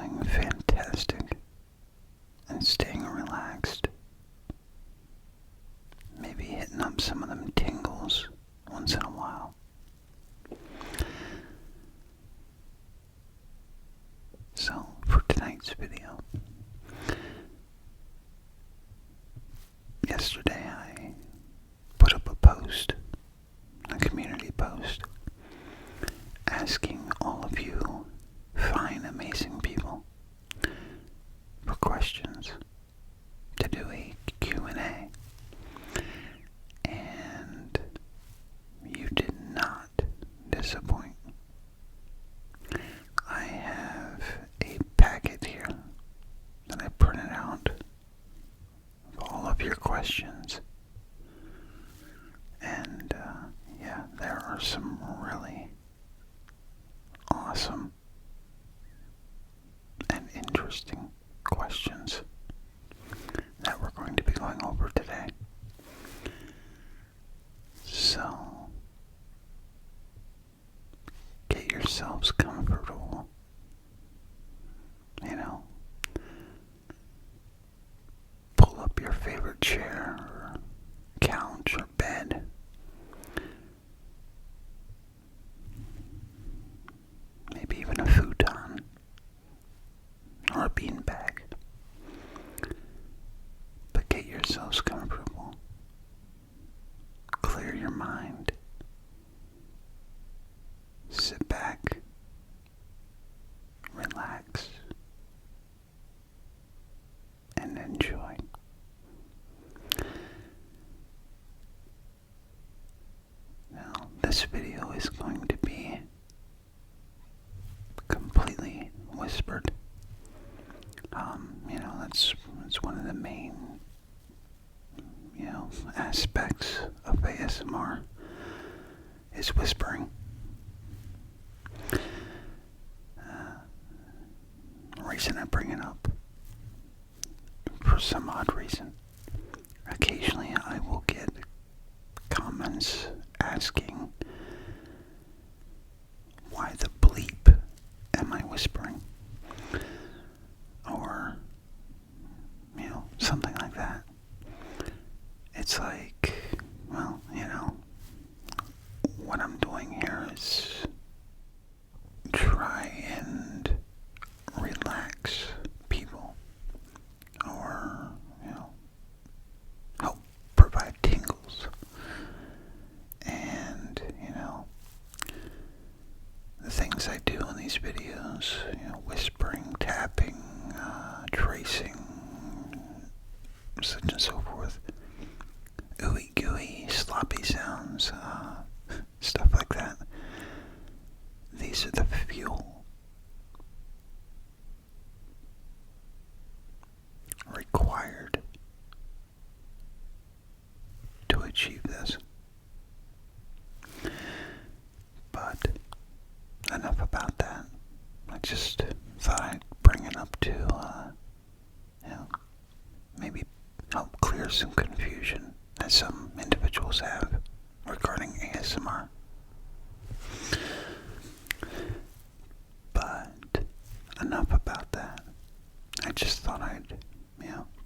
doing fantastic and staying relaxed. Maybe hitting up some of them tingles once in a while. So, for tonight's video, yesterday I put up a post, a community post, asking all of you fine, amazing people for questions to do a Q&A. And you did not disappoint. I have a packet here that I printed out of all of your questions. And yeah, there are some really awesome and interesting questions that we're going to be going over today. So, get yourselves comfortable, pull up your favorite chair or couch or bed. Maybe even a futon or a beanbag. But get yourselves comfortable. Clear your mind. Sit back. Relax. And enjoy. Now, this video is going to be completely whispered. That's one of the main, aspects of ASMR is whispering. The reason I bring it up, for some odd reason, occasionally I will get comments asking, why the bleep am I whispering? Or, something like that. It's like, well, what I'm doing here is try and relax people, or, help provide tingles. And, the things I do in these videos, whispering, tapping, tracing, such and so forth, ooey gooey, sloppy sounds, stuff like that. These are the fuel required to achieve this. But enough about that. I just thought I'd bring it up to, maybe help clear some confusion that some individuals have regarding ASMR. But enough about that. I just thought I'd,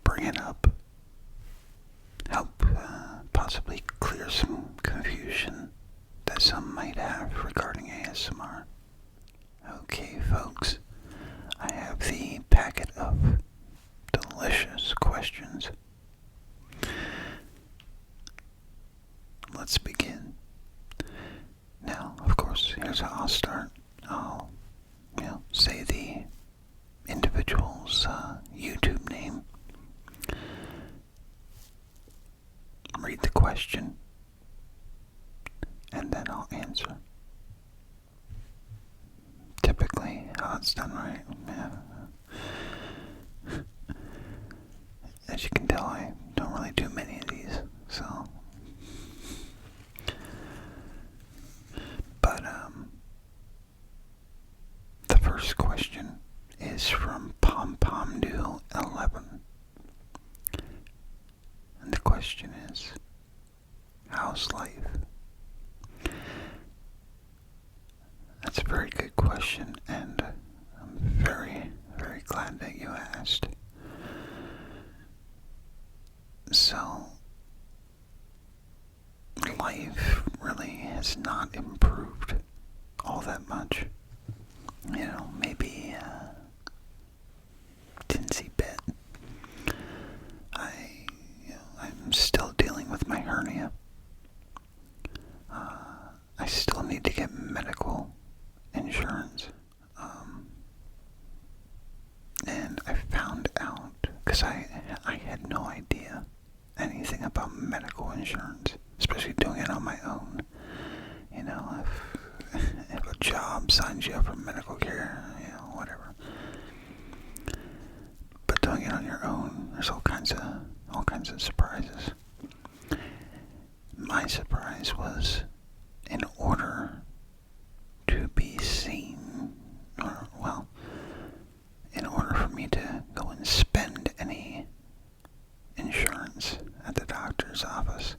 bring it up, help possibly clear some confusion that some might have regarding ASMR. Okay, folks, I have the packet of delicious questions. Let's begin. Now, of course, here's how I'll start. I'll, say the individual's YouTube name, read the question, and then I'll answer. Typically, how it's done, right? Yeah. As you can tell, I don't really do many of these, so. But, the first question is from PomPomDo11. And the question is, how's life? That's a very good question, and I'm very, very glad that you asked. So, life really has not improved all that much. Maybe a tinsy bit. I'm still dealing with my hernia. I still need to get medical insurance. And I found out, because I had no idea anything about medical insurance, especially doing it on my own. If a job signs you up for medical care, whatever. But doing it on your own, there's all kinds of surprises. My surprise was, in order to be seen, in order for me to go and spend any insurance at the doctor's office,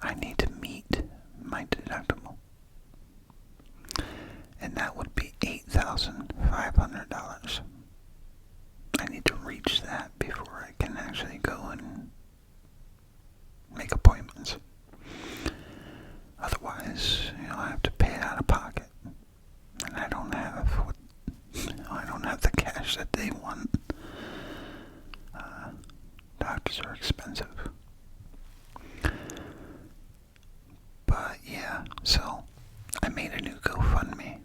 I need to meet my deductible. And that would be $8,500. I need to reach that before I can actually go and make appointments. Otherwise, I have to pay out of pocket. And I don't have the cash that they want. Doctors are expensive. But yeah, so I made a new GoFundMe,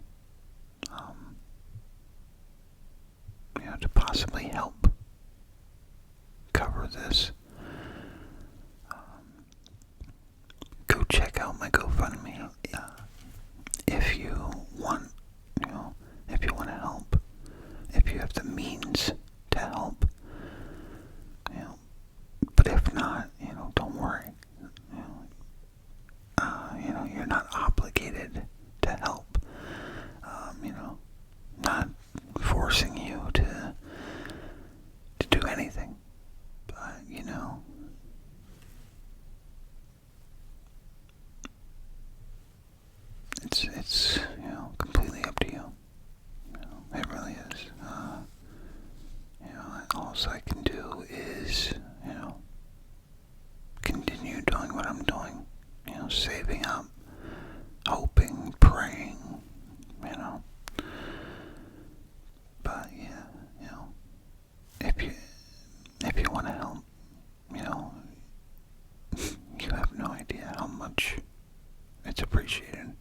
to possibly help cover this. Go check out my GoFundMe if you want, if you want to help, if you have the means to help, But if not, don't worry. You're not obligated to help. Not forcing you to do anything. But, it's completely up to you. It really is. All I can do is, continue doing what I'm doing. Saving up, hoping, praying, But yeah, if you want to help, you have no idea how much it's appreciated.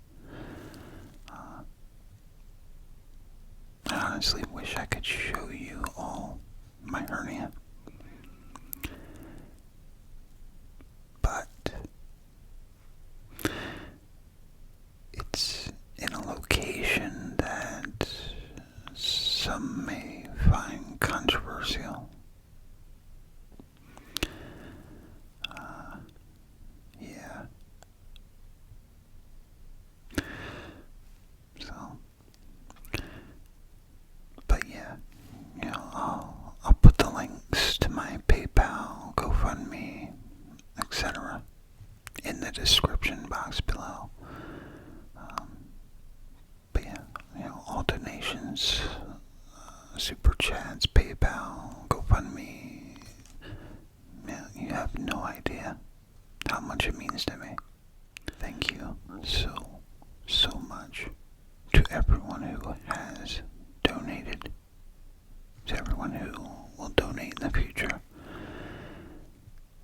I honestly wish I could show you all my hernia. But it's in a location that some may find controversial. Yeah. So, but yeah, I'll put the links to my PayPal, GoFundMe, etc. in the description box below. But yeah, all donations, super chats, PayPal, GoFundMe, you have no idea how much it means to me. Thank you so much to everyone who has donated, to everyone who will donate in the future,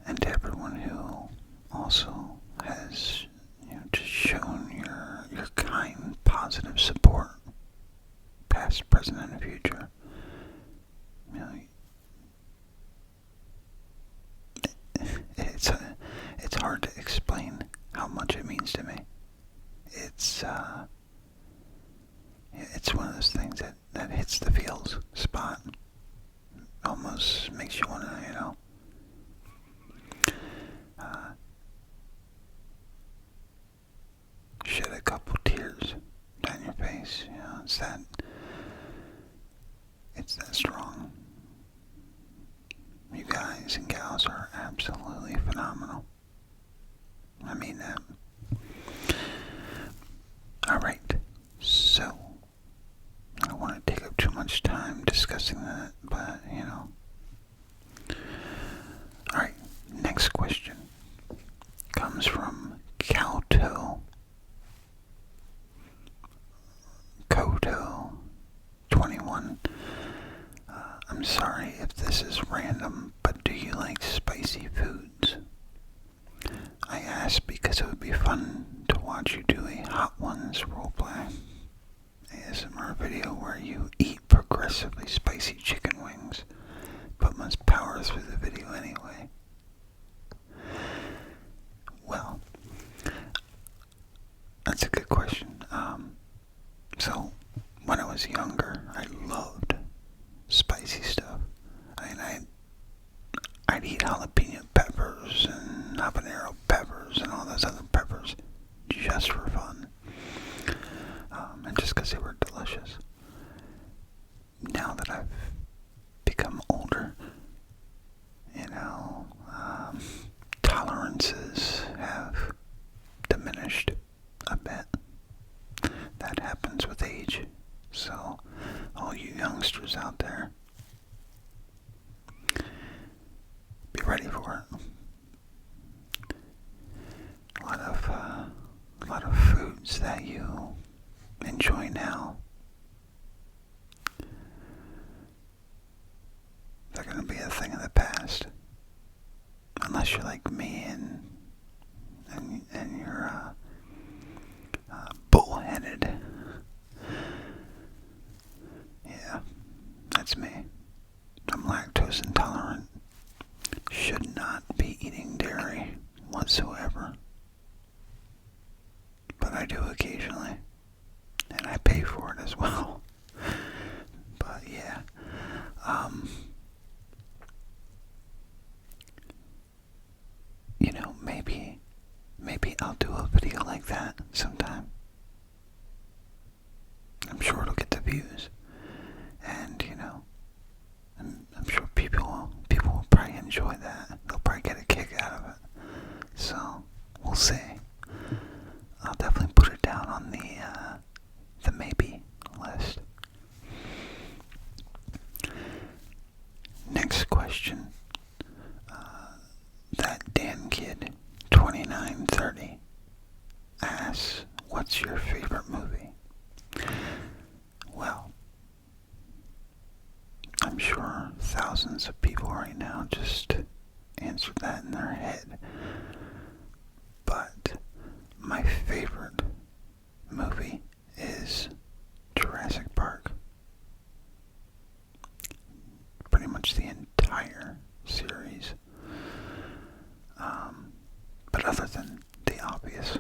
and to everyone who also has just shown your kind, positive support, past, present, and future. It's hard to explain how much it means to me. It's one of those things that hits the feels spot. Almost makes you want to, shed a couple tears down your face. It's that strong. You guys and gals are absolutely phenomenal. I mean that. Alright, so I don't want to take up too much time discussing discussing that, but, Alright, next question comes from Koto21. I'm sorry if this is random, but do you like spicy foods? I asked because it would be fun to watch you do a Hot Ones roleplay ASMR video where you eat progressively spicy chicken wings, but must power through the video anyway. Well, that's a good question. So, when I was younger, I loved spicy stuff. I'd eat jalapeno peppers and habanero peppers and all those other peppers just for fun. And just because they were delicious. Now that I've become older, tolerances have diminished a bit. That happens with age. So, all you youngsters out there, be ready for it. A lot of foods that you enjoy now, they're going to be a thing of the past. Unless you're like me and you're bullheaded. Yeah, that's me. I'm lactose intolerant. Should not be eating dairy whatsoever. But I do occasionally. And I pay for it as well. But yeah. Maybe I'll do a video like that sometime. I'm sure it'll get the views. And, I'm sure people will probably enjoy that. They'll probably get a kick out of it. So, we'll see. I'll definitely put it down on the maybe list. Next question. That Dan Kid 2930 asks, what's your favorite movie? Well, I'm sure thousands of people right now just answered that in their head. But my favorite movie is Jurassic Park. Pretty much the entire series. But other than the obvious,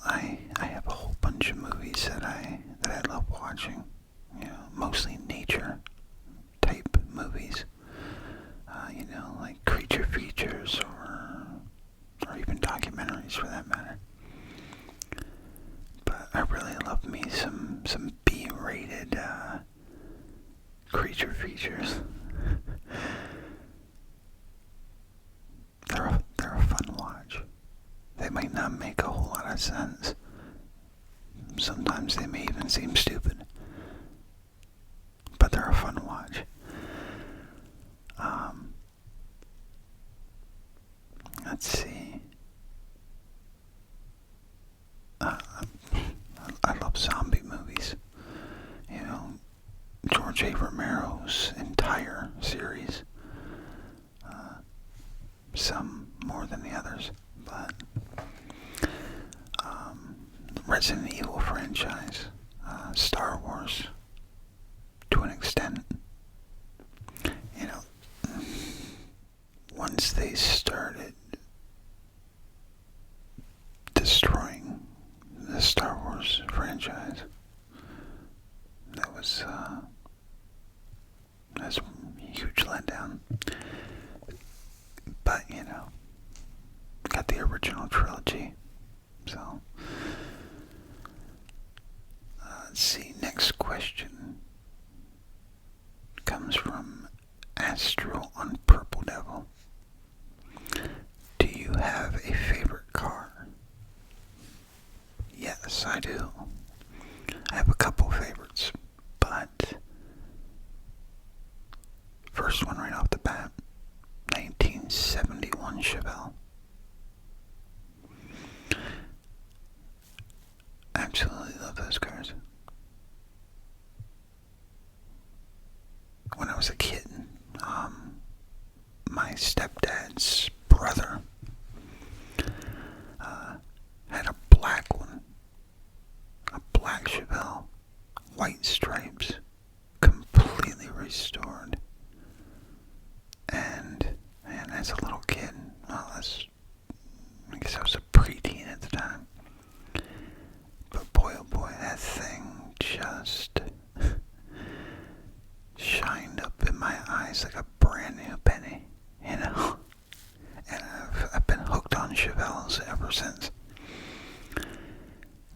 I have a whole bunch of movies that I love watching. Mostly nature type movies. Like creature features or even documentaries for that matter. But I really love me some B-rated creature features. They're a fun watch. They might not make a whole lot of sense. Sometimes they may even seem stupid. But they're a fun watch. Let's see. I love zombie movies. George A. Romero's entire series. Some more than the others, but Resident Evil franchise, Star Wars, to an extent. Once they started destroying the Star Wars franchise, that was a huge letdown. But, got the original trilogy, so, let's see, next question comes from Astral on Purple Devil. Do you have a favorite car? Yes, I do. I have a couple favorites, but those cars. When I was a kid, my stepdad's brother had a black one, a black Chevelle, white stripes, completely restored. And as a little kid, well, I guess I was a preteen at the time. But boy, oh boy, that thing just shined up in my eyes like a brand new penny, you know? And I've been hooked on Chevelles ever since.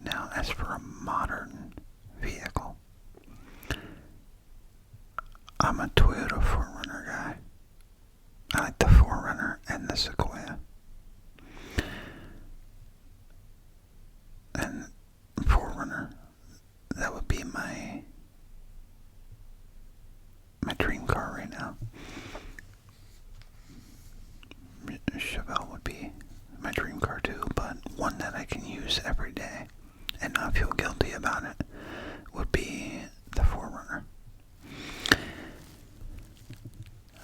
Now, as for a modern vehicle, I'm a Toyota 4Runner guy. I like the 4Runner and the Sequoia. And 4Runner, that would be my dream car right now. Chevelle would be my dream car too, but one that I can use every day and not feel guilty about it would be the 4Runner.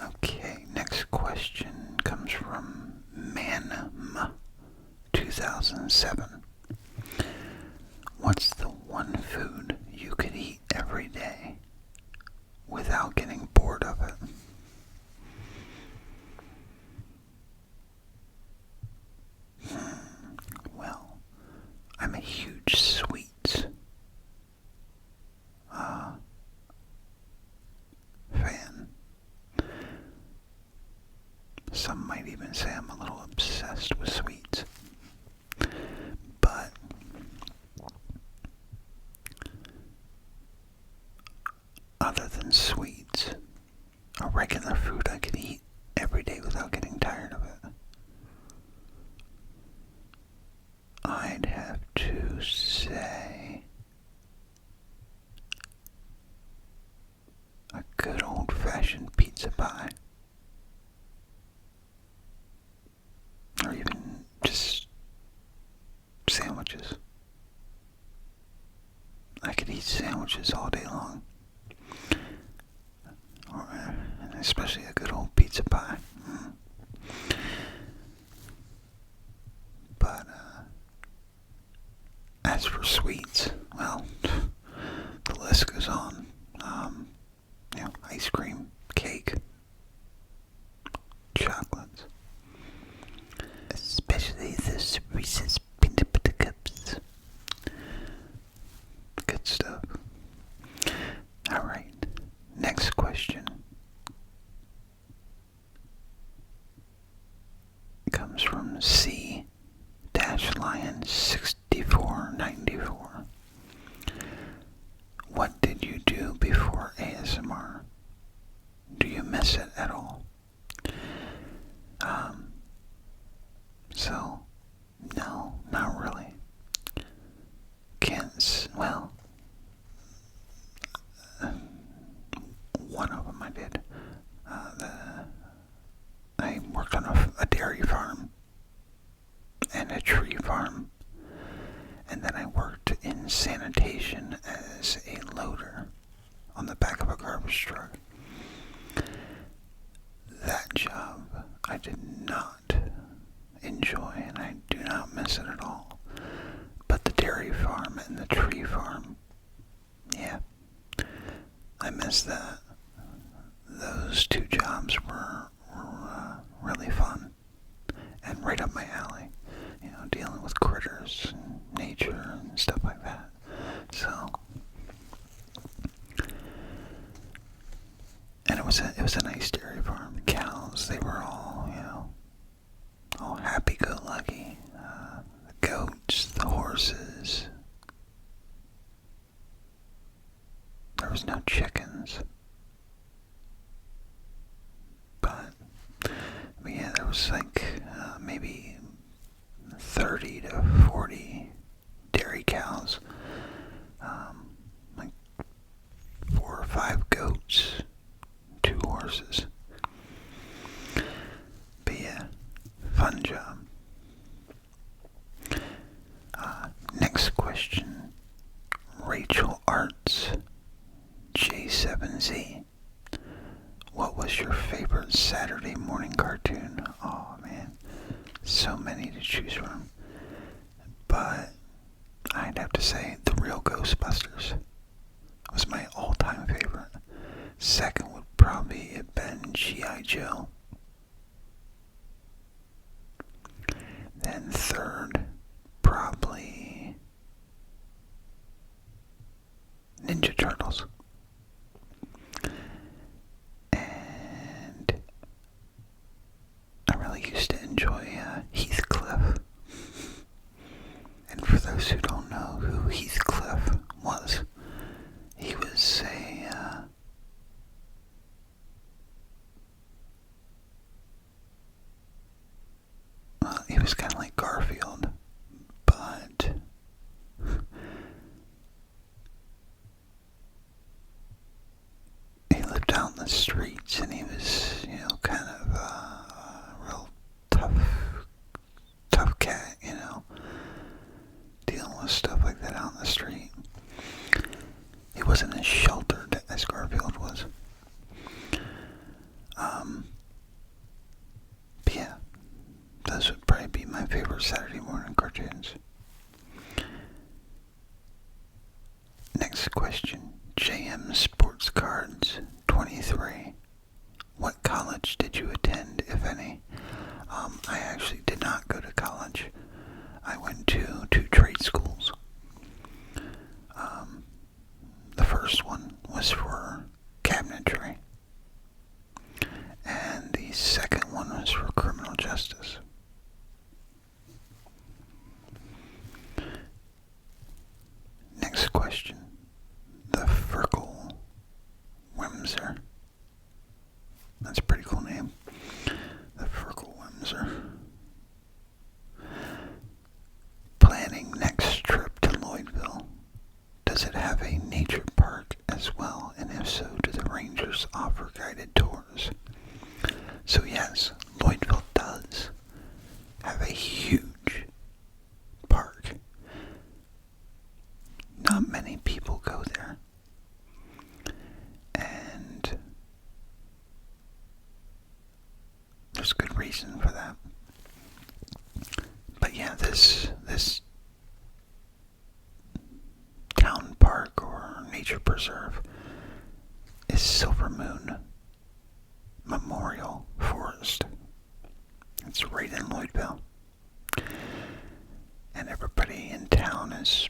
Okay, next question comes from Manm 2007. What's the one food you could eat every day without getting bored of it? Well, I'm a huge sweets fan. Some might even say I'm a little obsessed with sweets. But other than sweets, a regular food I could eat every day without getting tired of it, I'd have to say a good old-fashioned pizza pie. Or even just sandwiches. I could eat sandwiches all day long. Or, especially a good old pizza pie. But, as for sweets, well, the list goes on. Ice cream, cake, chocolates. Especially the Reese's peanut butter cups. Good stuff. Alright, next question comes from C-Lion6494. What did you do before ASMR? Do you miss it at all? So, no, not really. Well, one of them I did. I worked on a dairy farm and a tree farm, and then I worked in sanitation as a loader on the back of a garbage truck. That job I did not enjoy, and I do not miss it at all. But the dairy farm and the tree farm, yeah, I miss that. Those two jobs were really fun and right up my alley. Dealing with critters and nature and stuff like that. So, and it was a nice dairy farm. The cows, they were all all happy-go-lucky. The goats, the horses. There was no chickens. But yeah, there was maybe 30 to 40 dairy cows, like 4 or 5 goats, 2 horses. But yeah, fun job. Next question, Turtles. And I really used to enjoy Heathcliff. And for those who don't know who Heathcliff was, he was he was kind of like Garfield, but he lived out in the streets, and he was, kind of a real tough cat, dealing with stuff like that out in the street. He wasn't as sheltered as Garfield was. But yeah, those would probably be my favorite Saturday morning cartoons. Next question. JM Sports Cards 23. What college did you attend, if any? I actually did not go to college. I went to 2 trade schools. The first one was for cabinetry, and the second one was for criminal justice. Next question. The Firkle Wimser. That's a pretty cool name. The Firkle Wimser. Planning next trip to Floydville. Does it have a nature park as well? And if so, do the rangers offer guided tours? So yes, Floydville does have a huge park. Not many people go there. And there's good reason for that. But yeah, this town park or nature preserve is Silver Moon Memorial Forest. It's right in Lloydville. And everybody in town is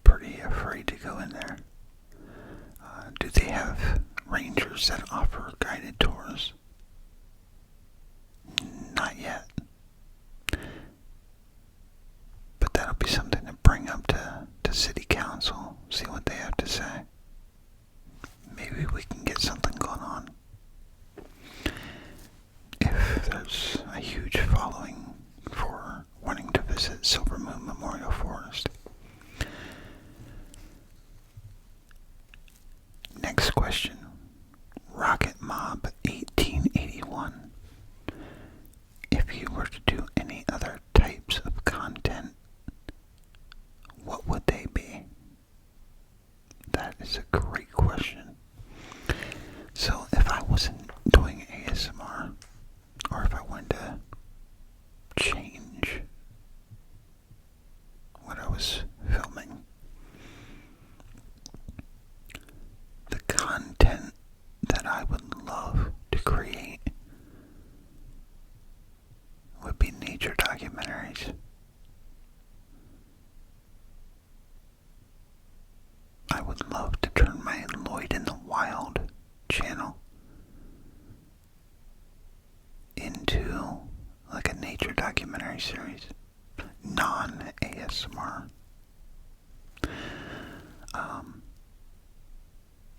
pretty afraid to go in there. Do they have rangers that offer guided tours? Not yet. But that'll be something to bring up to city council, see what they have to say. Maybe we can get something going on. If there's a huge following for wanting to visit Silver Moon Memorial Forest. Next question. Rocket Mob 1881. If you were to do any other types of content, what would they be? That is a great question. So if I wasn't doing ASMR, or if I wanted to change what I was filming, the content that I would love to create would be nature documentaries. I would love to turn my Lloyd in the Wild channel into like a nature documentary series, non-ASMR.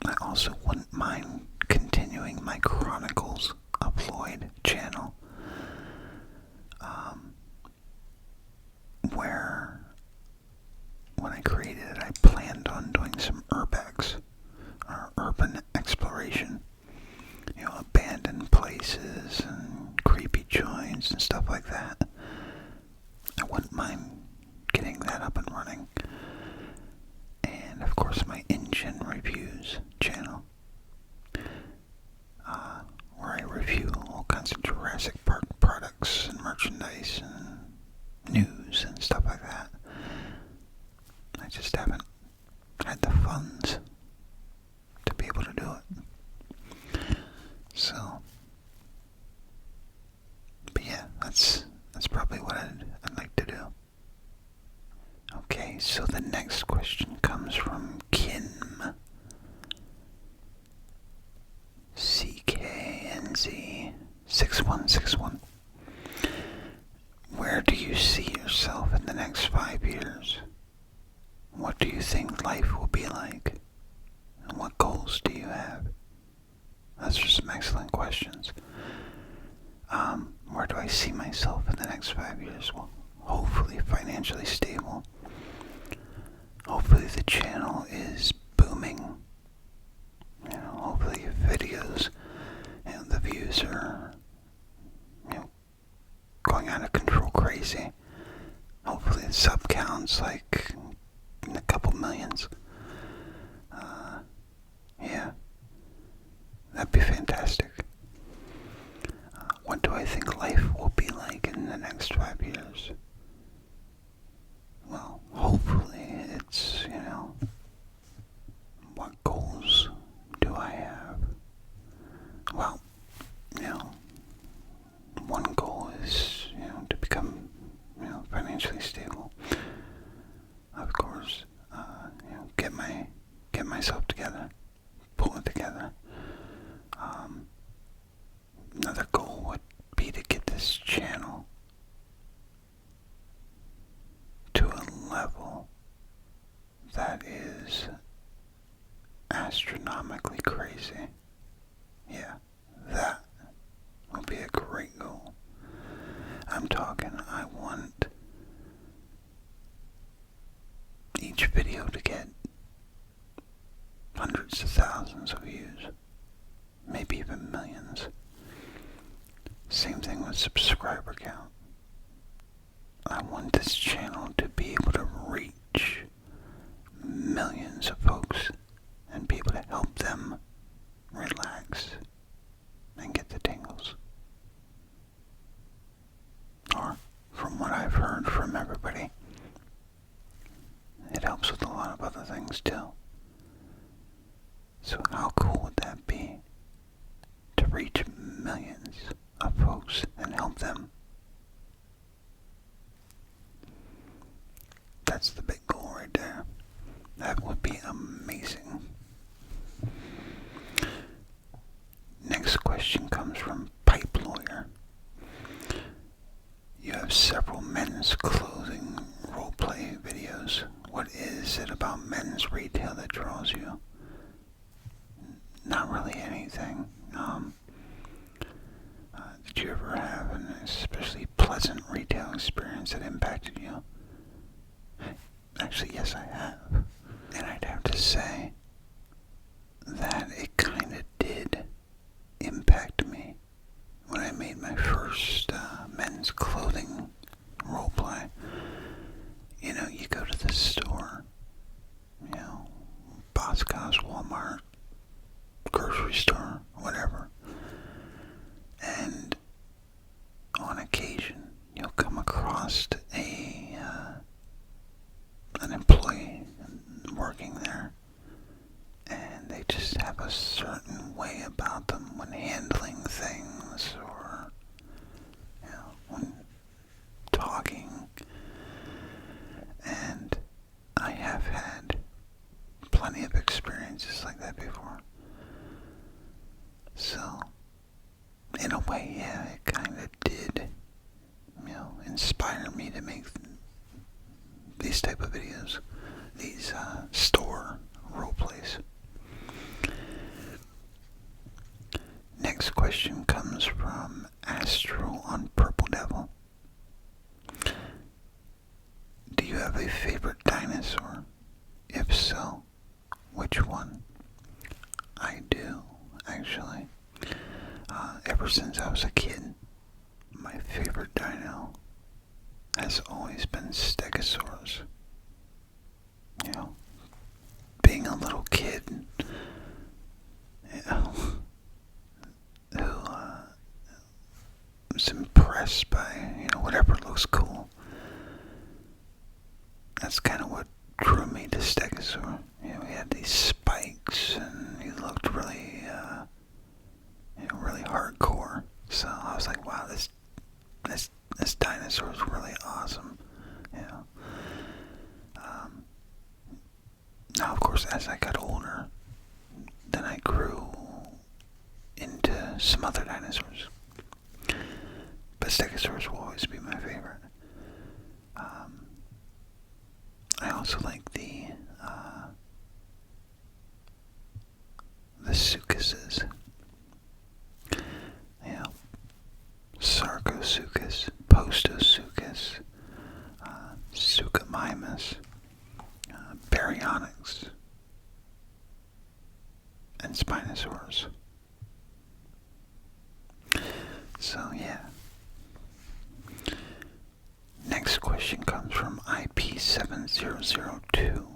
I also wouldn't mind continuing my Chronicles of Lloyd channel, where when I created it, I planned on doing some urbex, or urban exploration, abandoned places and creepy joints and stuff like that. I wouldn't mind getting that up and running. And of course my engine reviews channel, where I review all kinds of Jurassic Park products and merchandise and news and stuff like that. I just haven't had the funds to be able to do it. So, but yeah, that's probably what I'd like to do. Okay, so the next question comes from Kin 6161. Where do you see yourself in the next 5 years? What do you think life will be like? And what goals do you have? Those are some excellent questions. Where do I see myself in the next 5 years? Well, hopefully financially stable. Hopefully the channel is booming. Hopefully videos and the views are, going out of control crazy. Hopefully the sub count's like in a couple millions. Yeah, that'd be fantastic. What do I think life will be like in the next 5 years? Well, hopefully it's, what goals do I have? Well, one goal is, to become, financially stable. Of course, get myself together, pull it together. Another goal would be to get this channel to a level that is astronomically crazy. Yeah, that will be a great goal. I'm talking, I want each video to get hundreds of thousands of views, maybe even millions. Same thing with subscriber count. I want this channel to be able to reach millions of folks and be able to help them relax and get the tingles. Or, from what I've heard from everybody, it helps with a lot of other things too. So how cool would that be to reach millions of folks and help them? That's the big goal right there. That would be amazing. Next question comes from Pipe Lawyer. You have several men's clothing roleplay videos. What is it about men's retail that draws you? Not really anything. Did you ever have an especially pleasant retail experience that impacted you? Actually, yes, I have. And I'd have to say that it kind of did impact me when I made my first men's clothing roleplay. You go to the store, Boscov's, Walmart, grocery store, whatever, and on occasion you'll come across an employee working there, and they just have a certain way about them when handling things or when talking. And I have had plenty of experiences like that before. So, in a way, yeah, it kind of did, inspire me to make these type of videos, these store role plays. Next question comes from Astro on Purple Devil. Do you have a favorite dinosaur? If so, which one? I do, actually. Ever since I was a kid, my favorite dino has always been stegosaurs. Being a little kid, who was impressed by, whatever looks cool. That's kind of what drew me to stegosaur. He had these spikes, and he looked really, really hardcore. So I was like, wow, this dinosaur is really awesome. Now, of course, as I got older, then I grew into some other dinosaurs. the Stegosaurus will always be my favorite. I also like the Sucuses. Yeah. Sarcosuchus, Postosuchus, Suchomimus, Baryonyx, and Spinosaurus. So, yeah. Next question comes from IP7002.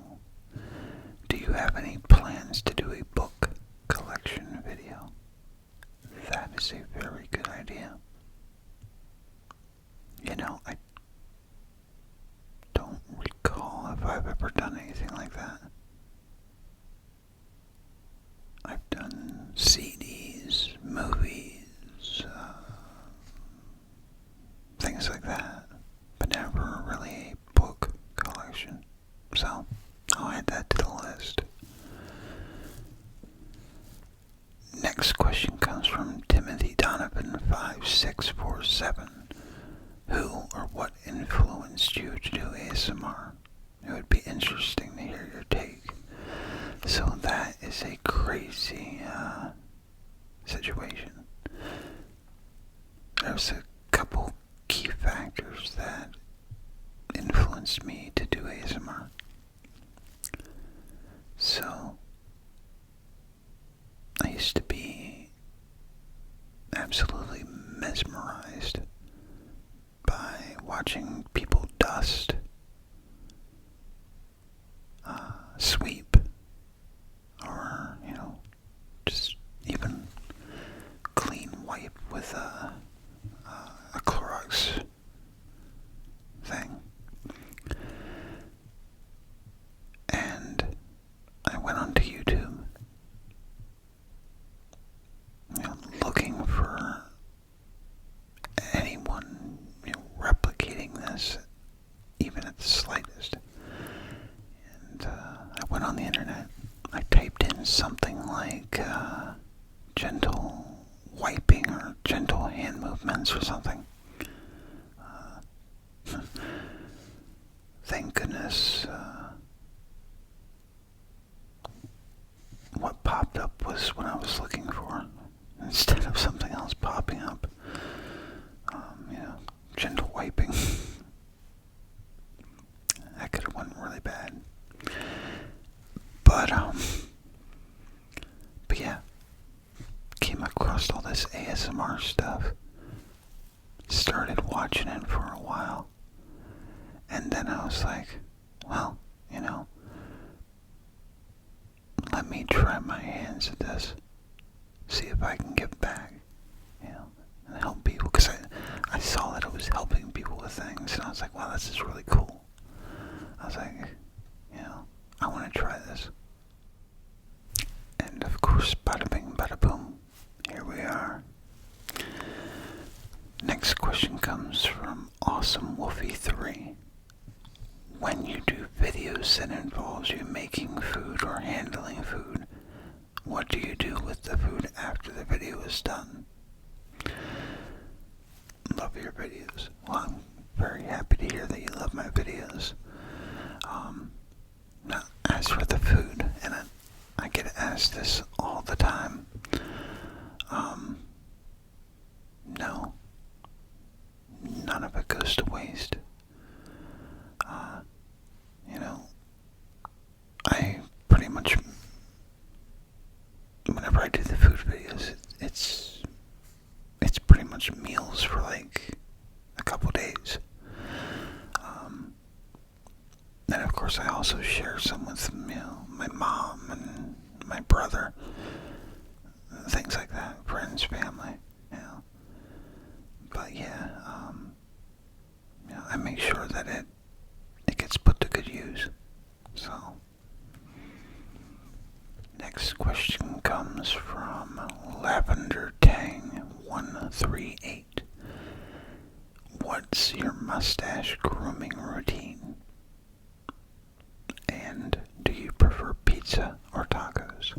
Do you have any plans to do a book collection video? That is a very good idea. You know, I don't recall if I've ever done anything like that. I've done CDs, movies, things like that, but never really a book collection. So, I'll add that to the list. Next question comes from Timothy Donovan 5647. Who or what influenced you to do ASMR? It would be interesting to hear your take. So that is a crazy situation. There's a couple key factors that influenced me to do ASMR. So, I used to be absolutely mesmerized by watching people dust, sweep, or, just even clean wipe with a Clorox thing. And I went onto YouTube, looking for anyone replicating this, even at the slightest. And I went on the internet. I typed in something like gentle wiping or gentle hand movements or something. Thank goodness what popped up was what I was looking for, instead of something else popping up. Gentle wiping. That could have went really bad. But yeah, came across all this ASMR stuff, started watching it for a while, and then I was like, well, let me try my hands at this, see if I can give back, and help people, because I saw that it was helping people with things, and I was like, wow, this is really cool. I was like, I want to try this. And of course, bada bing, bada boom, here we are. Next question comes from Awesome Wolfie 3. When you do videos that involves you making food or handling food, what do you do with the food after the video is done? Love your videos. Well, I'm very happy to hear that you love my videos. Now, as for the food, and I get asked this all the time, no, none of it goes to waste. I pretty much, whenever I do the food videos, it's pretty much meals for like a couple days. And of course I also share some with, my mom and my brother, things like that, friends, family, But yeah, I make sure that it gets put to good use. So, next question comes from Lavender Tang 138. What's your mustache grooming routine? And do you prefer pizza or tacos?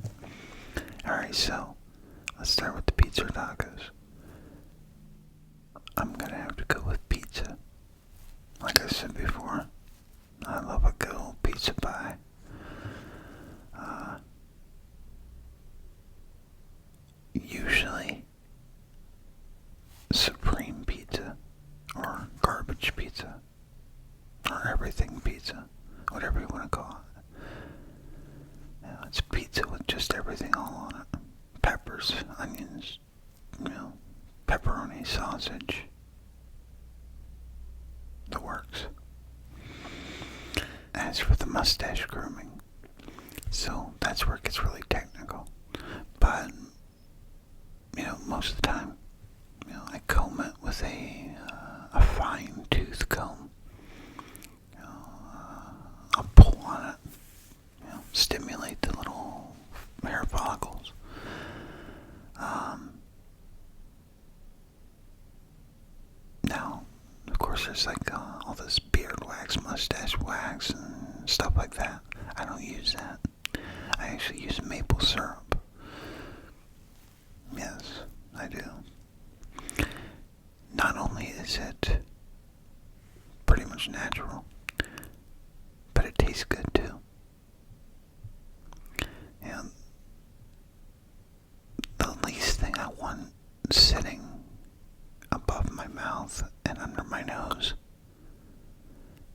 Alright, so let's start with the pizza or tacos. I'm gonna said before, I love a good old pizza pie. Usually supreme pizza or garbage pizza or everything pizza, whatever you want to call it. It's pizza with just everything all on it. Peppers, onions, pepperoni, sausage, the works. As for the mustache grooming, so that's where it gets really technical. But, most of the time, I comb it with a fine tooth comb. I'll pull on it, stimulate the little hair follicles. Now, of course, there's all this beard wax, mustache wax, and stuff like that. I don't use that. I actually use maple syrup. Yes, I do. Not only is it pretty much natural, but it tastes good too. And the least thing I want sitting above my mouth and under my nose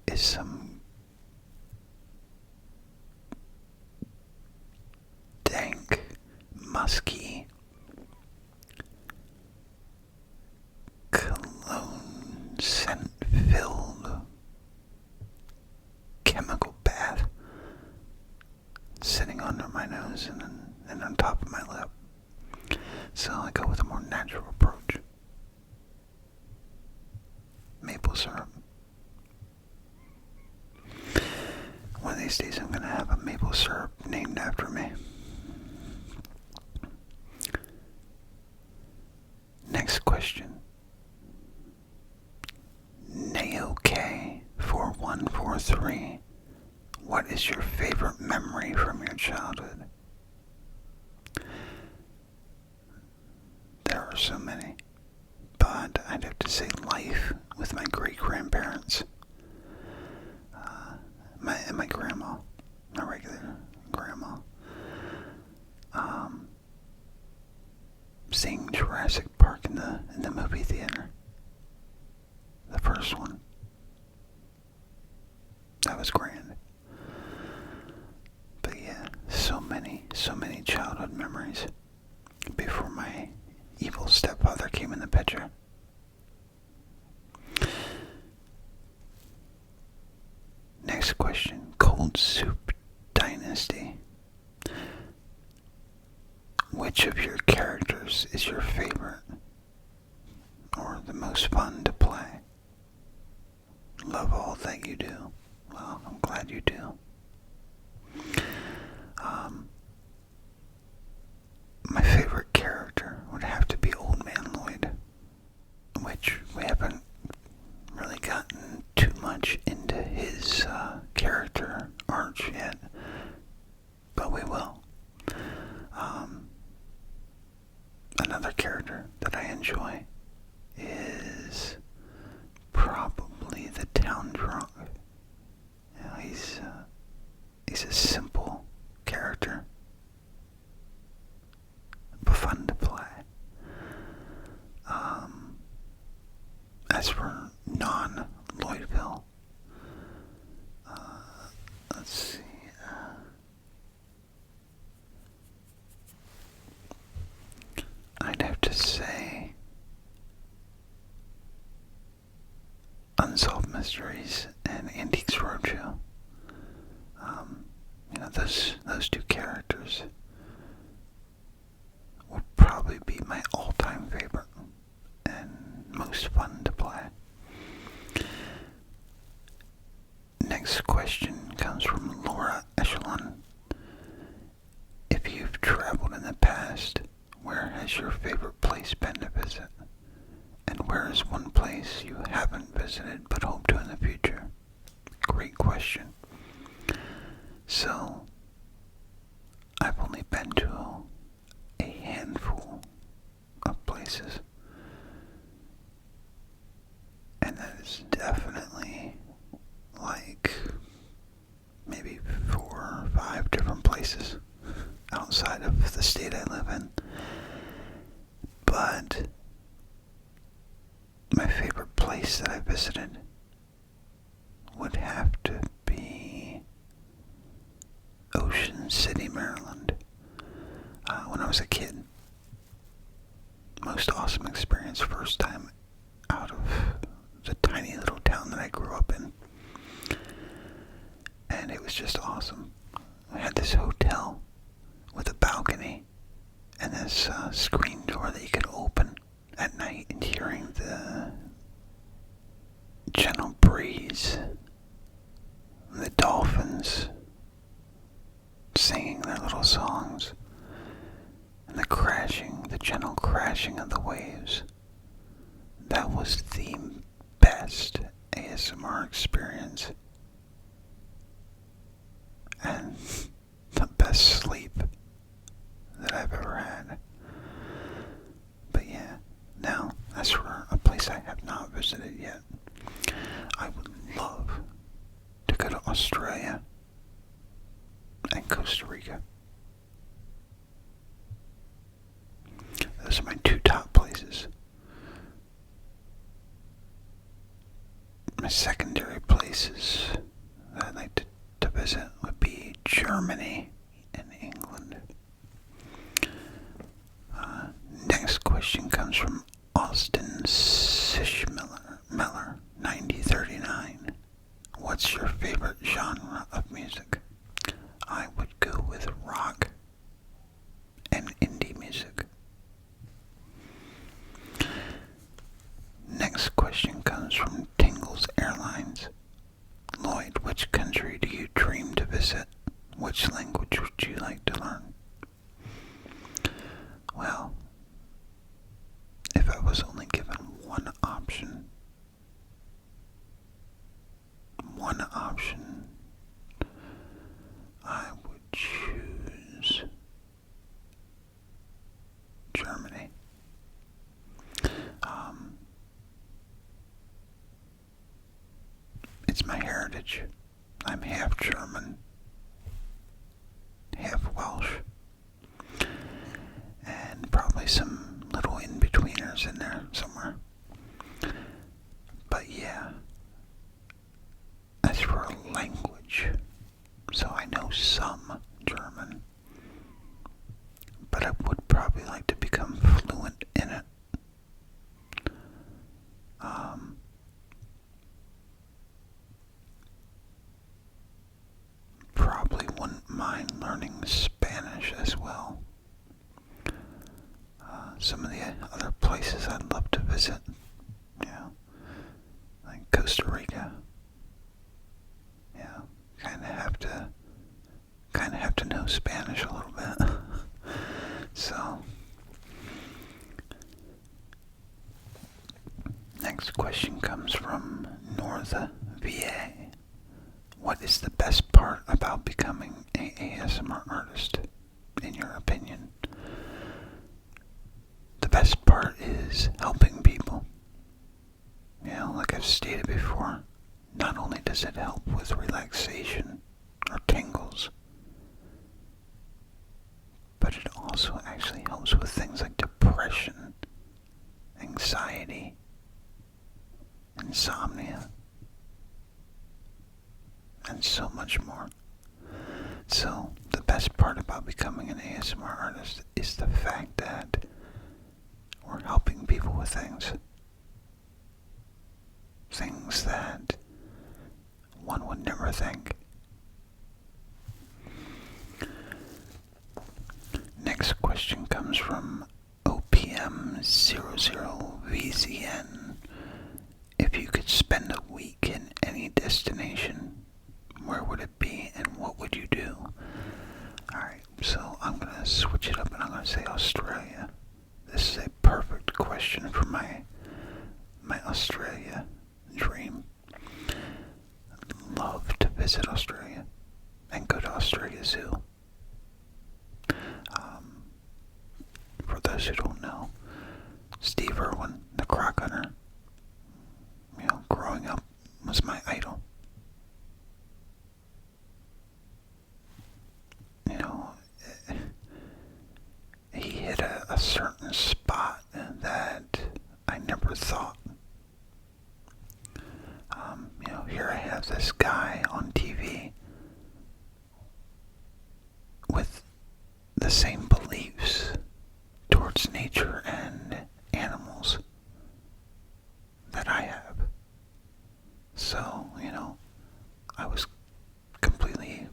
is some dank, musky cologne scent-filled chemical bath sitting under my nose and on top of my lip. So I go with a more natural approach. Maple syrup. One of these days I'm going to have a maple syrup named after me. Next question. NaoK4143. What is your favorite memory from your childhood? There are so many, but I'd have to say life with my great-grandparents. My grandma, my regular grandma. Seeing Jurassic Park in the movie theater. The first one. That was grand. But yeah, so many childhood memories before my evil stepfather came in the picture. Next question. Cold Soup Dynasty. Which of your characters is your favorite or the most fun to play? Love all that you do. Well, I'm glad you do. My favorite character would have to be Old Man Lloyd, which we haven't really gotten too much into his character arch yet, but we will. Another character that I enjoy is probably the town drunk. He's a simple character, but fun to play. As for non-Lloydville, let's see. I'd have to say Unsolved Mysteries and Antiques Roadshow. Those two characters would probably be my all-time favorite and most fun to play. Next question comes from Laura Echelon. If you've traveled in the past, where has your favorite place been to visit? And where is one place you haven't visited but hope to in the future? Great question. So, I've only been to a handful of places. And that is definitely places outside of the state I live in. But my favorite place that I visited would have to be Ocean City, Maryland. When I was a kid. Most awesome experience, first time out of the tiny little town that I grew up in. And it was just awesome. We had this hotel with a balcony and this screen door that you could open at night, and hearing the gentle breeze, the dolphins singing their little songs, and the gentle crashing of the waves. That was the best ASMR experience. And the best sleep that I've ever had. But yeah, now, as for a place I have not visited yet, I would love to go to Australia and Costa Rica. Those are my two top places. My secondary places that I'd like to visit would be Germany and England. Next question comes from Austin Sishmiller, 9039. What's your favorite genre of music? I would go with rock and indie music. Next question comes from Tingles Airlines. Lloyd, which country do you dream to visit? Which language would you like to learn? Well, if I was only given one option, I would choose Germany. It's my heritage. I'm half German, half Welsh, and probably some little in-betweeners in there somewhere. But yeah, as for a language, so I know some German, but I would probably like to become fluent in it. Probably wouldn't mind learning Spanish as well. Some of the other places I'd love to visit, like Costa Rica. Kind of have to know Spanish a little bit. So, next question comes from North VA. What is the best part about becoming an ASMR artist, in your opinion? The best part is helping people. Like I've stated before, not only does it help with relaxation or tingles, but it also actually helps with things like depression, anxiety, insomnia, and so much more. So, the best part about becoming an ASMR artist is the fact that we're helping people with things that one would never think. Next question comes from OPM00VZN. If you could spend a week in any destination, where would it be and what would you do? Alright, so I'm going to switch it up and I'm going to say Australia. This is a perfect question for my Australia dream. I'd love to visit Australia and go to Australia Zoo. For those who don't know, Steve Irwin, the croc hunter, growing up was my idol. a certain spot that I never thought. Here I have this guy on TV with the same beliefs towards nature and animals that I have. So, I was completely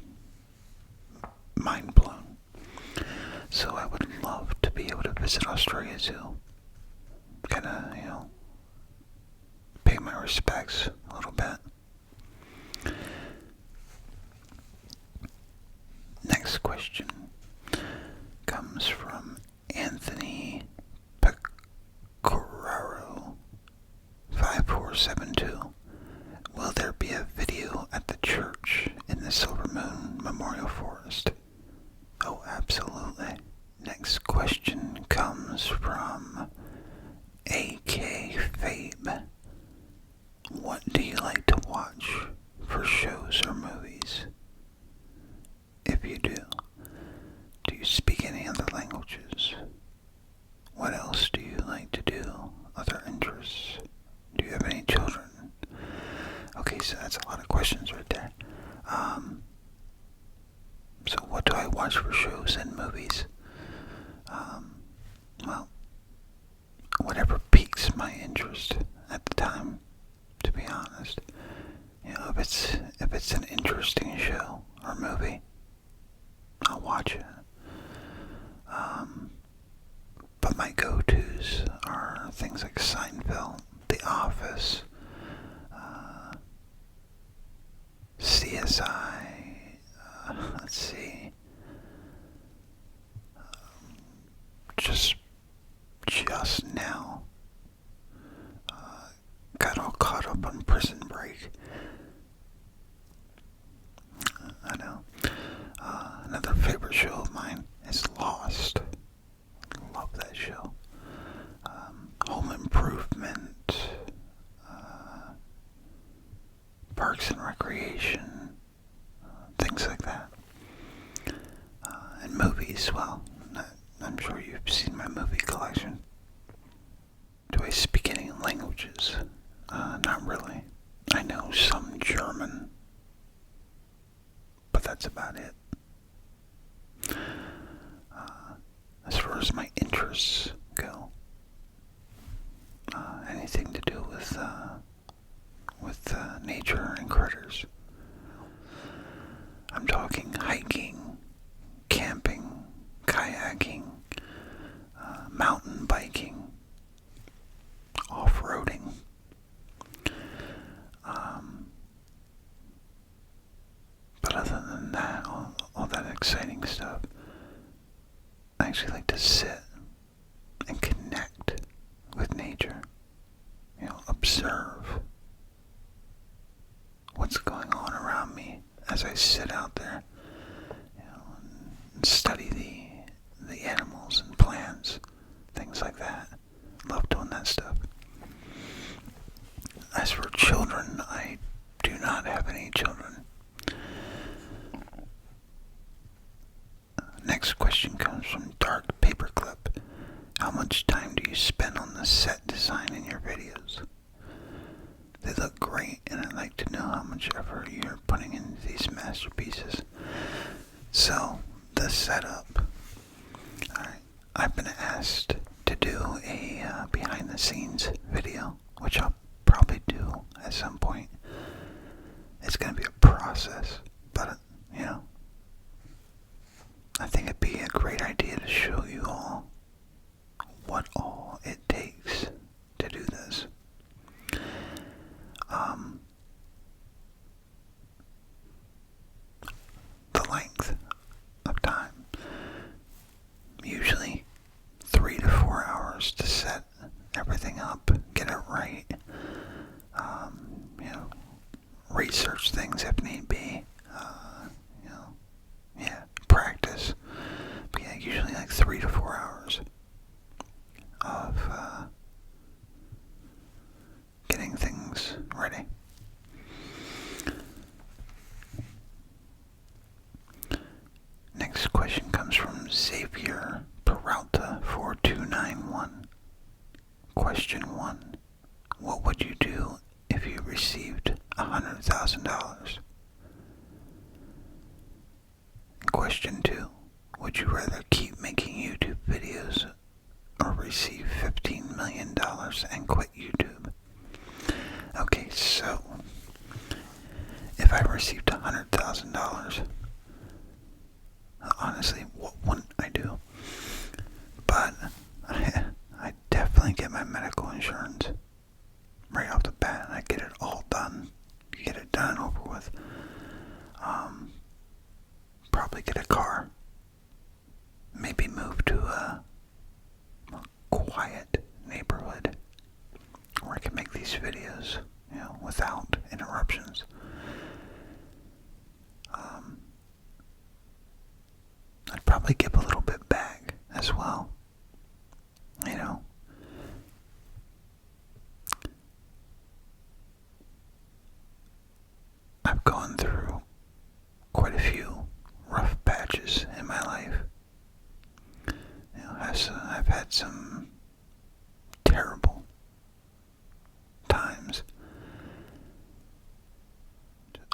mind blown. So I would love to be able to visit Australia Zoo. Kinda, pay my respects a little bit. Next question comes from Anthony Pecoraro 5472. Will there be a video at the church in the Silver Moon Memorial Forest? Oh, absolutely. Next question comes from AK Fabe. What do you like to watch for shows or movies? If you do you speak any other languages? What else do you like to do? Other interests? Do you have any children? Okay, so that's a lot of questions right there. So what do I watch for shows and movies? Well, whatever piques my interest at the time, to be honest. If it's an interesting show or movie, I'll watch it. But my go-tos are things like Seinfeld, The Office, CSI, let's see, just now, got all caught up on Prison Break. I know. Another favorite show of mine is Lost. Love that show. Home Improvement, Parks and Recreation, things like that. And movies, well, I'm sure you've seen my movie collection. Do I speak any languages? Not really. I know some German, but that's about it. As far as my interests go, anything to do with nature and critters. I'm talking hiking, camping, kayaking, mountain biking, off-roading. But other than that, all that exciting stuff, I actually like to sit and connect with nature. Observe what's going on around me as I sit out there, and study the animals and plants, things like that. Love doing that stuff. As for children, I do not have any children. Next question comes from Dark Paperclip. How much time do you spend on the set design in your videos? They look great, and I'd like to know how much effort you're putting into these masterpieces. So, the setup. Alright, I've been asked to do a behind-the-scenes video, which I'll probably do at some point. It's going to be a process, but, I think it'd be a great idea to show you all what all it takes to do this. The length of time. Usually 3 to 4 hours to set everything up, get it right. Research things if need be. Practice. But usually like 3 to 4 hours of getting things ready. Next question comes from Xavier Peralta 429. 291. Question 1. What would you do if you received $100,000? Question 2. Would you rather keep making YouTube videos or receive $15 million and quit YouTube? Okay, so if I received $100,000, honestly, what wouldn't I do? But I definitely get my medical insurance right off the bat. I get it all done. Get it done and over with. Probably get a car. Maybe move to a quiet neighborhood where I can make these videos, without interruptions. I'd probably give a little bit back as well. I've gone through quite a few rough patches in my life. I've had some terrible times.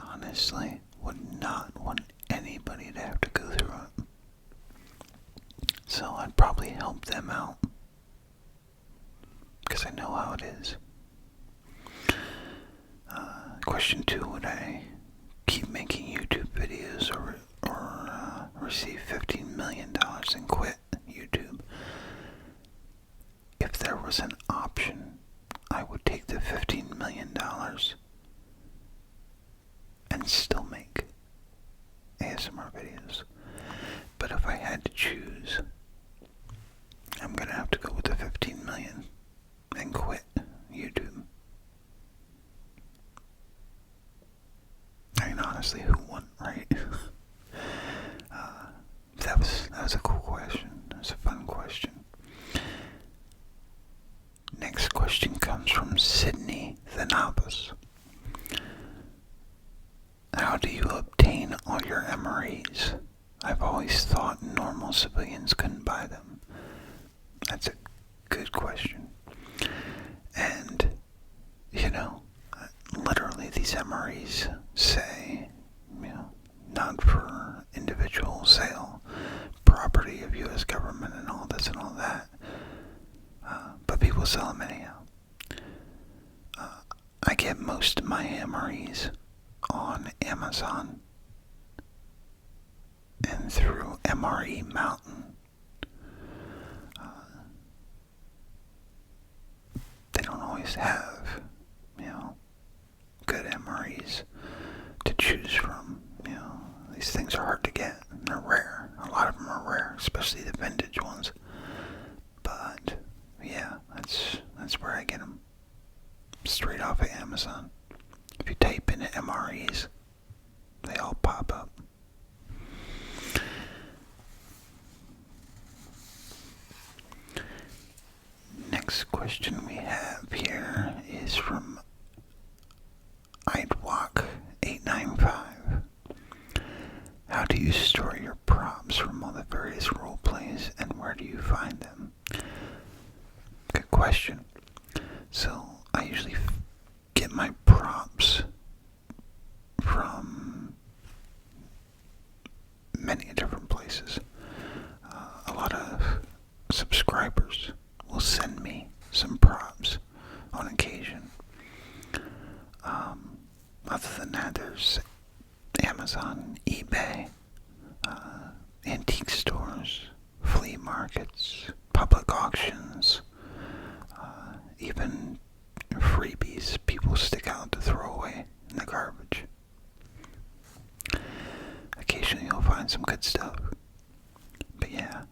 Honestly, would not want anybody to have to go through it. So I'd probably help them out, because I know how it is. Question 2, would I keep making YouTube videos or receive $15 million and quit YouTube? If there was an option, I would take the $15 million and still make ASMR videos. But if I had to choose, I'm gonna have to go with the $15 million and quit YouTube. I mean, honestly, who wouldn't, right? That was a cool question. That was a fun question. Next question comes from Sydney the Novice. How do you obtain all your MREs? I've always thought normal civilians couldn't buy them. That's a good question. And, literally these MREs say, not for individual sale, property of U.S. government and all this and all that. But people sell them anyhow. I get most of my MREs on Amazon and through MRE Mountain. They don't always have, good MREs to choose from. These things are hard to get. They're rare. A lot of them are rare, especially the vintage ones. But yeah, that's where I get them. Straight off of Amazon. If you type in MREs, they all pop up. Next question we have here is from Idwalk895. How do you store your props from all the various roleplays, and where do you find them? Good question. So, I usually get my props from many different places. A lot of subscribers will send me some props on occasion. Other than that, there's Amazon, eBay, antique stores, flea markets, public auctions, even freebies people stick out to throw away in the garbage. Occasionally you'll find some good stuff. But yeah,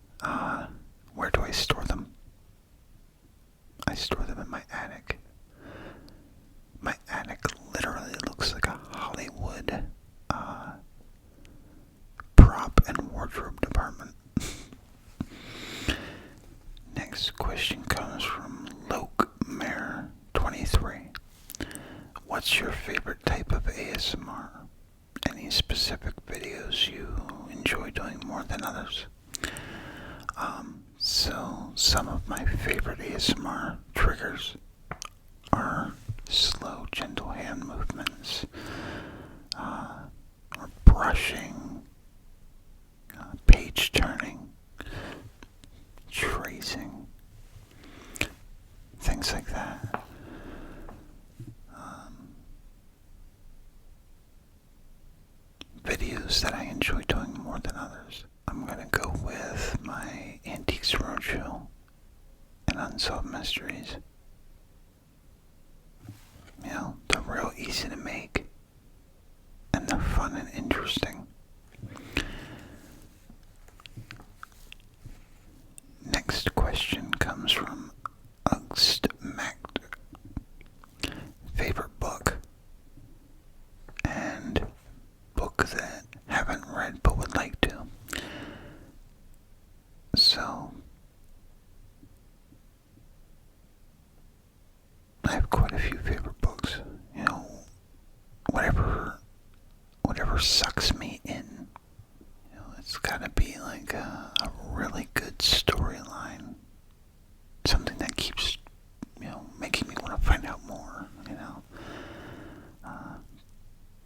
where do I store them? I store them in my attic. My attic literally looks like a Hollywood prop and wardrobe department. Next question comes from Lokemare23. What's your favorite type of ASMR? Any specific videos you enjoy doing more than others? So, some of my favorite ASMR triggers are slow, gentle hand movements, or brushing, page turning, tracing, things like that. Videos that I enjoy doing more than others. I'm gonna go with my Antiques Roadshow and Unsolved Mysteries. You know, they're real easy to make, and they're fun and interesting. Next question comes from Ugstmac. Favorite book and book that haven't read but would like to. So, I have quite a few favorite books. You know, whatever sucks me in. You know, it's gotta be like a really good storyline. Something that keeps, making me want to find out more,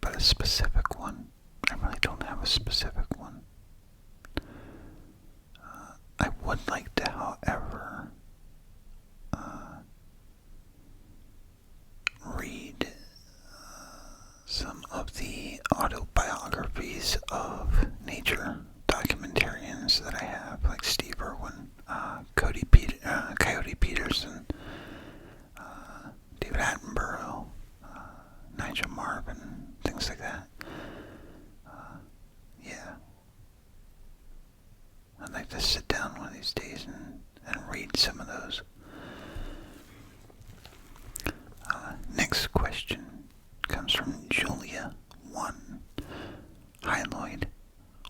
But a specific one, I really don't have a specific one. I would like to, however, read some of the autobiographies of nature documentarians that I have, like Steve Irwin, Coyote Peterson, David Attenborough, Nigel Marvin, things like that. Yeah. I'd like to sit down one of these days and read some of those. Next question comes from Julia1. Hi Lloyd,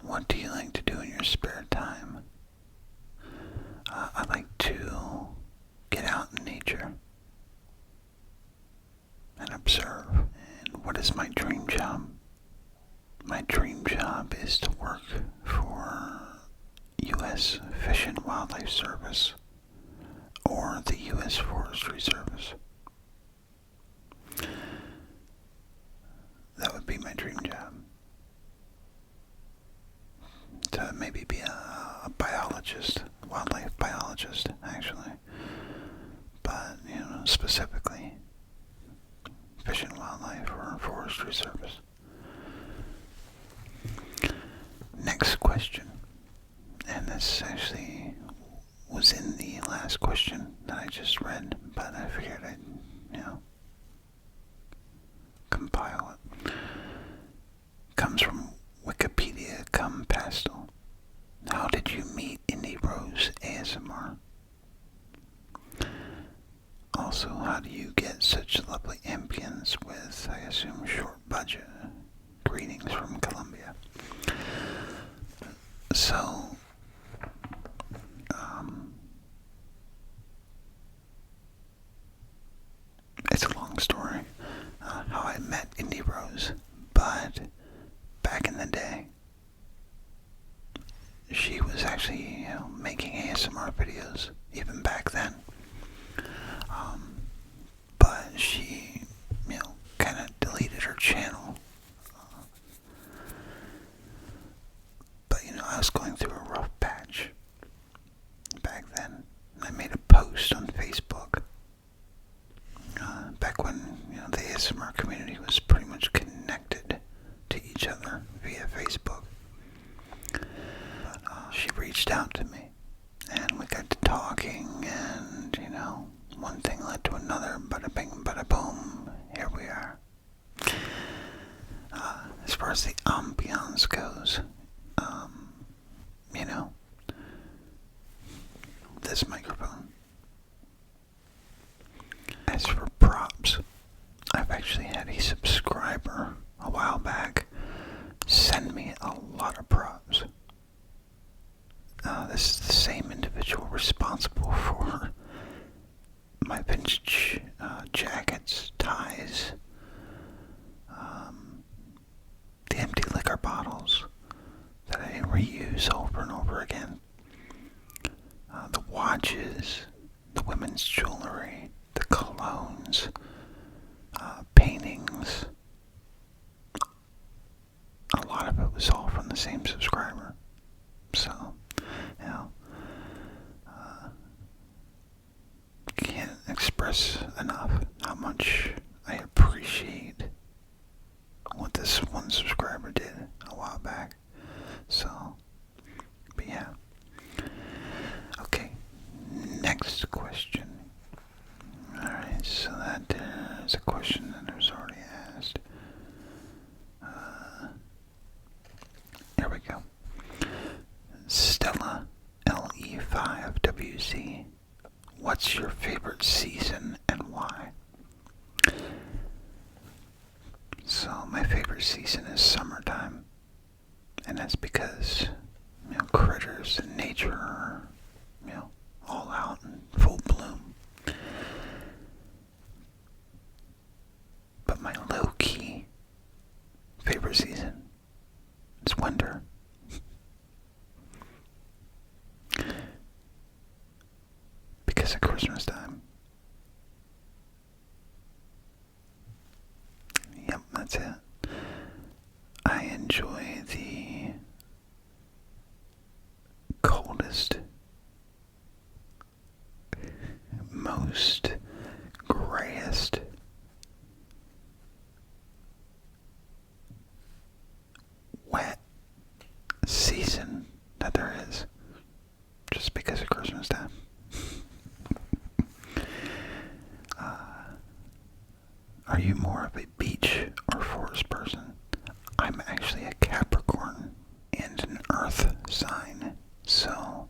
what do you like to do in your spare time? I like to get out in nature and observe. And what is my dream job? My dream job is to work for U.S. Fish and Wildlife Service or the U.S. Forestry Service. That would be my dream job. To maybe be a biologist, wildlife biologist, actually. But, specifically Fish and Wildlife or Forestry Service. Next question. And this actually was in the last question that I just read, but I figured I'd, compile it. Comes from Wikipedia Cum Pastel. How did you meet Indie Rose ASMR? Also, how do you get such lovely ambience with, I assume, short budget? Greetings from Colombia. So, it's a long story, how I met Indie Rose, but back in the day, she was actually, making ASMR videos, even back then. But she, kind of deleted her channel. But, I was going through a rough patch back then. I made a post on Facebook. Back when, the ASMR community was pretty much connected to each other via Facebook. But she reached out to me, and we got to talking, and, one thing led to another, bada bing, bada boom, here we are. As far as the ambiance goes, this microphone. As for props, I've actually had a subscriber a while back send me a lot of props. This is the same individual responsible for my vintage jackets, ties, the empty liquor bottles that I reuse over and over again, the watches, the women's jewelry, the colognes, paintings. A lot of it was all from the same subscriber. So, you know, can't express enough how much I appreciate what this one subscriber did a while back. So, but yeah. Okay, next question. Alright, so that is a question that was already asked. Here we go. Stella LE5WZ. What's your favorite season and why? So my favorite season is summertime. And that's because, you know, critters and nature are, you know, all out in full bloom. But my low-key favorite season is winter. Because of Christmas time. Yep, that's it. I enjoy the coldest, most grayest, wet season that there is, just because of Christmas time. Are you more of a beach or forest person? I'm actually a Capricorn and an Earth sign, so,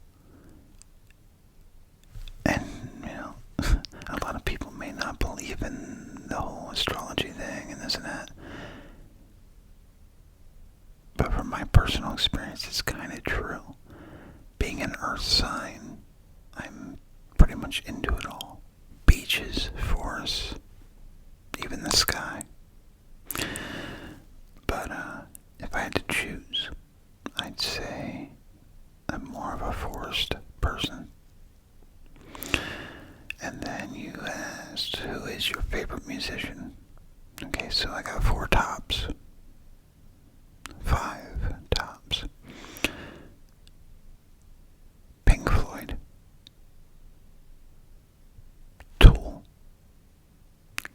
and, you know, a lot of people may not believe in the whole astrology thing and this and that, but from my personal experience, it's kind of true. Being an Earth sign, I'm pretty much into it all. Beaches, forests, even the sky. But if I had to choose, I'd say I'm more of a forest person. And then you asked, who is your favorite musician? Okay, so I got 4 tops. 5 tops. Pink Floyd. Tool.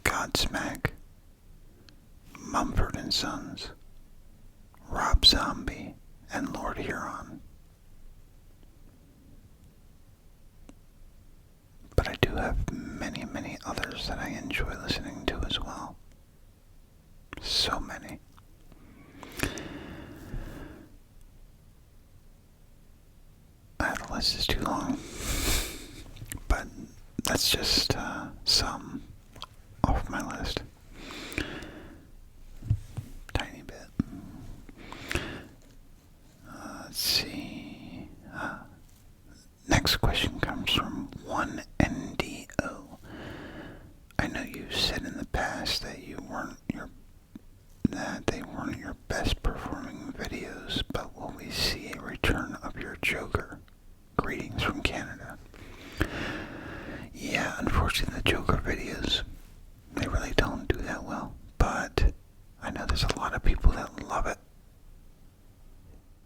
Godsmack. Mumford & Sons. Rob Zombie, and Lord Huron. But I do have many, many others that I enjoy listening to as well. So many. The list is too long. But that's just some off my list. Tiny bit. Let's see. Next question comes from 1NDO. I know you said in the past that they weren't your best performing videos, but will we see a return of your Joker? Greetings from Canada. Yeah, unfortunately the Joker videos, they really don't do that well, but I know there's a lot of people that love it.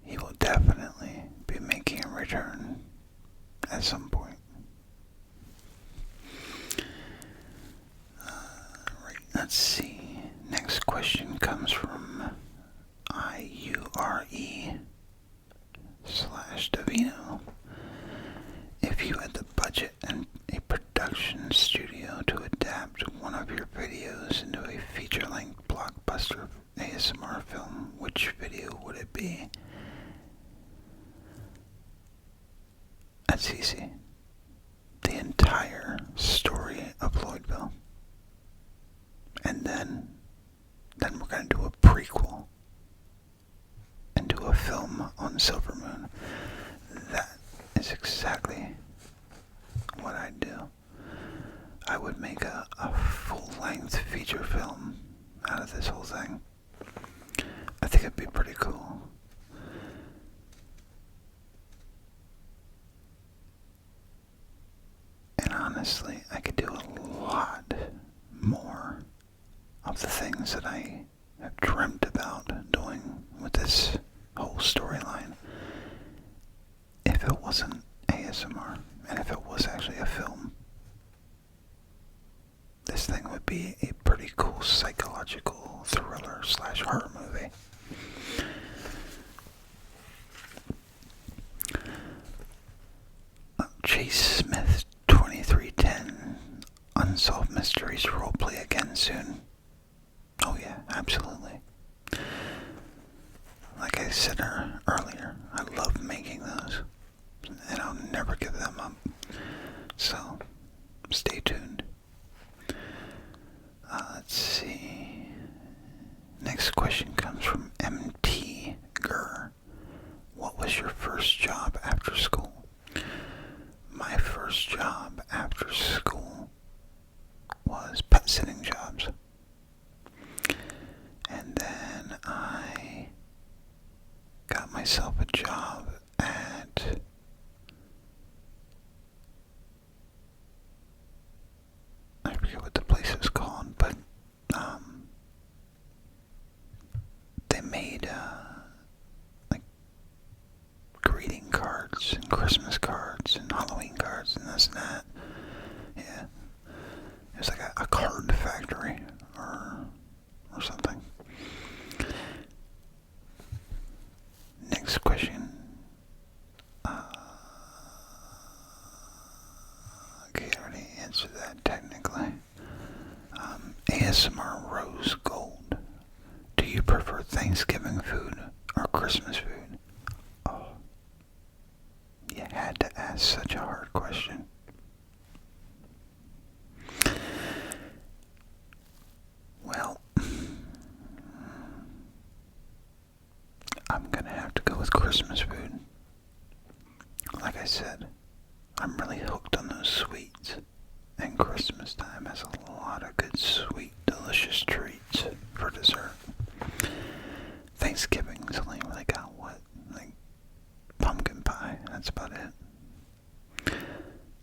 He will definitely be making a return at some point. Right, let's see. Next question comes from IURE/Davino. If you had the budget and a production studio to adapt one of your videos into a feature-length blockbuster ASMR film, which video would it be? That's easy. The entire story of Floydville. And then we're going to do a prequel and do a film on Silver Moon. That is exactly what I'd do. I would make a full-length feature film out of this whole thing. I think it'd be pretty cool. honestly, I could do a lot more of the things that I have dreamt about doing with this whole storyline if it wasn't ASMR, and if it was actually a film. This thing would be a pretty cool psychological thriller / horror movie. Chase Smith 2310, Unsolved Mysteries roleplay again soon. Oh yeah, absolutely. Like I said earlier, I love making those, and I'll never give them up. So, stay tuned. Let's see. Next question comes from MT Gurr. What was your first job after school? My first job after school was pet sitting jobs. And then I got myself a job at I forget what the place is called, but they made like greeting cards and Christmas cards and Halloween cards and this and that. Yeah, it was like a card factory or something. Next question. Okay, I already answered that technically. ASMR Rose Gold. Do you prefer Thanksgiving food or Christmas food? Oh, you had to ask such a hard question. Well, I'm gonna have to go with Christmas food. Like I said, I'm really hooked on those sweets, and Christmas time has a lot of good, sweet, delicious treats for dessert. Thanksgiving's only really got like pumpkin pie, that's about it.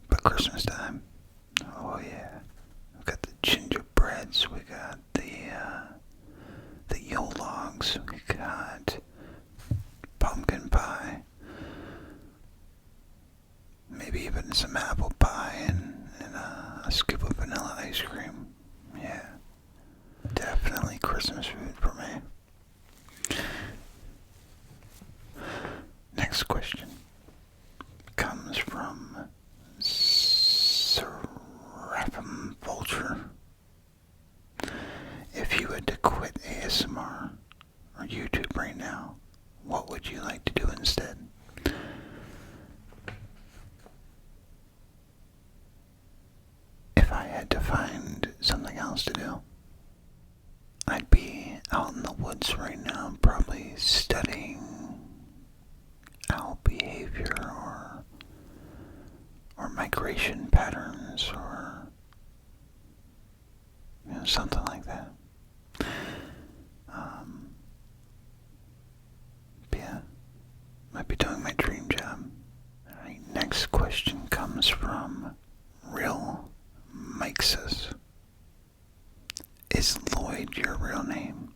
But Christmas time, oh yeah, we got the gingerbreads, we got the Yule logs, we got pumpkin pie, maybe even some apple pie and a scoop of vanilla ice cream. Yeah, definitely Christmas food for me. Next question comes from Seraphim Vulture. If you had to quit ASMR or YouTube right now, what would you like to do instead? If I had to find something else to do, I'd be out in the woods right now, probably studying owl behavior or migration patterns or something like that. Yeah, might be doing my dream job. Alright, next question comes from Real Mixes. Is Lloyd your real name?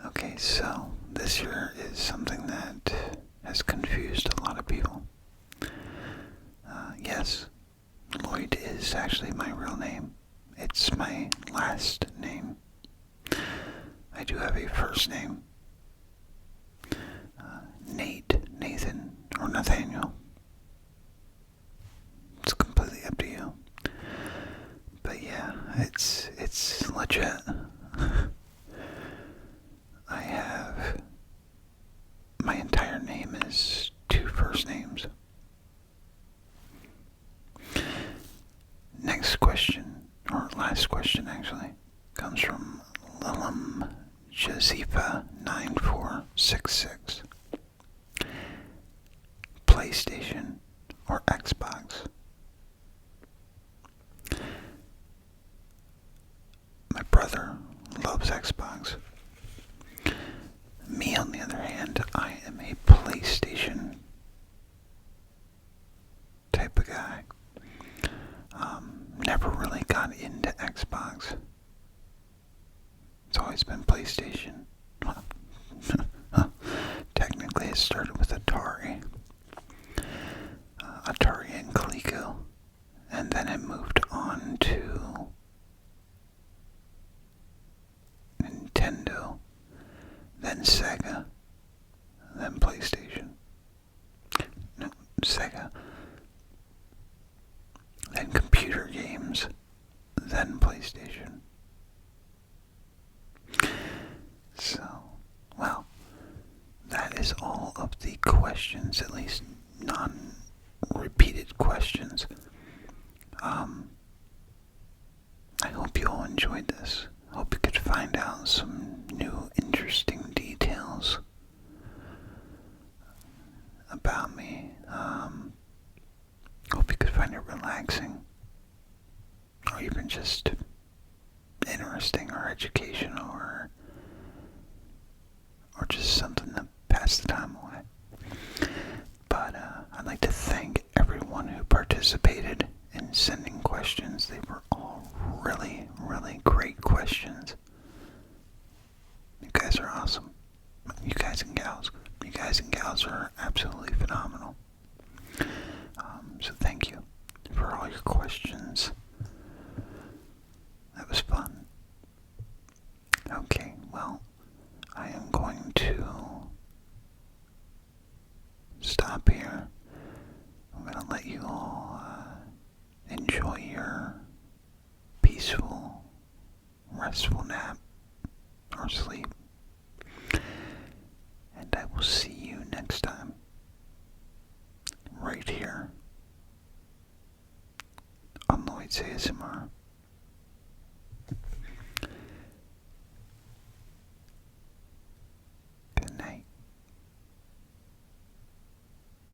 Okay, so this here is something that has confused a lot of people. Yes, Lloyd is actually my real name. It's my last name. I do have a first name. Nate, Nathan, or Nathaniel. It's completely up to you. But yeah, it's legit. I have my entire name is 2 first names. Next question, or last question actually, comes from Lilum Josepha 9466. PlayStation or Xbox? My brother loves Xbox. Me, on the other hand, I am a PlayStation type of guy. it started with Atari. Atari and Coleco. And then it moved on to Nintendo, then Sega, then PlayStation. No, Sega. Then computer games, then PlayStation. So, well, that is all of the questions, at least non-repeated questions. I hope you all enjoyed this. Hope you could find out some new interesting details about me. Hope you could find it relaxing, or even just interesting or educational, or just something to pass the time away. But I'd like to thank everyone who participated in sending questions. They were all really, really great questions. You guys are awesome. You guys and gals. You guys and gals are absolutely phenomenal. So thank you for all your questions. That was fun. Okay, well, I am going to stop here. I'm going to let you all enjoy your peaceful, restful nap or sleep. And I will see you next time, right here on Lloyd's ASMR.